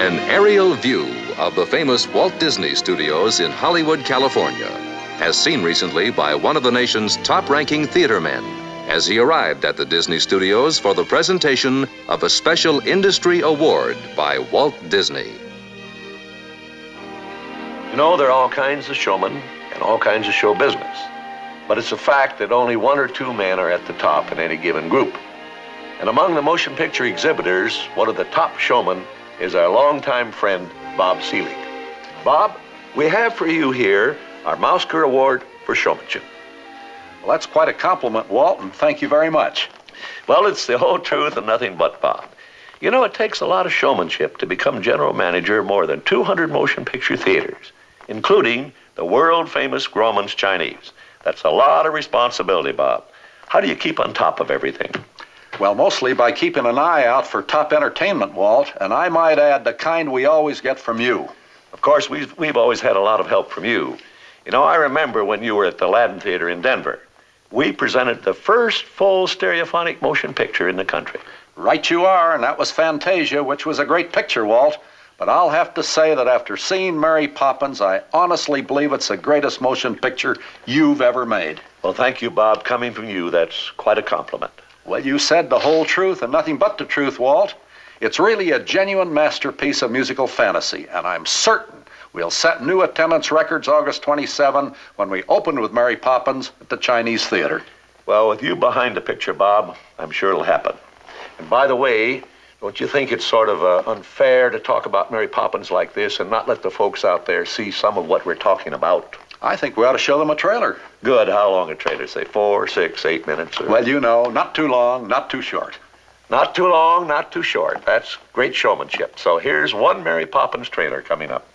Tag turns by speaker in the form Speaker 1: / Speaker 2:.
Speaker 1: An aerial view of the famous Walt Disney Studios in Hollywood, California, as seen recently by one of the nation's top-ranking theater men as he arrived at the Disney Studios for the presentation of a special industry award by Walt Disney.
Speaker 2: You know, there are all kinds of showmen and all kinds of show business. But it's a fact that only one or two men are at the top in any given group. And among the motion picture exhibitors, one of the top showmen is our longtime friend, Bob Selig. Bob, we have for you here our Mousker Award for Showmanship.
Speaker 3: Well, that's quite a compliment, Walt, and thank you very much.
Speaker 2: Well, it's the whole truth and nothing but, Bob. You know, it takes a lot of showmanship to become general manager of more than 200 motion picture theaters, including the world-famous Grauman's Chinese. That's a lot of responsibility, Bob. How do you keep on top of everything?
Speaker 3: Well, mostly by keeping an eye out for top entertainment, Walt, and I might add the kind we always get from you.
Speaker 2: Of course, we've always had a lot of help from you. You know, I remember when you were at the Aladdin Theater in Denver. We presented the first full stereophonic motion picture in the country.
Speaker 3: Right you are, and that was Fantasia, which was a great picture, Walt. But I'll have to say that after seeing Mary Poppins, I honestly believe it's the greatest motion picture you've ever made.
Speaker 2: Well, thank you, Bob. Coming from you, that's quite a compliment.
Speaker 3: Well, you said the whole truth and nothing but the truth, Walt. It's really a genuine masterpiece of musical fantasy, and I'm certain we'll set new attendance records August 27 when we open with Mary Poppins at the Chinese Theater.
Speaker 2: Well, with you behind the picture, Bob, I'm sure it'll happen. And by the way, don't you think it's sort of unfair to talk about Mary Poppins like this and not let the folks out there see some of what we're talking about?
Speaker 3: I think we ought to show them a trailer.
Speaker 2: Good. How long a trailer? Say 4, 6, 8 minutes? Or...
Speaker 3: Well, you know, not too long, not too short.
Speaker 2: Not too long, not too short. That's great showmanship. So here's one Mary Poppins trailer coming up.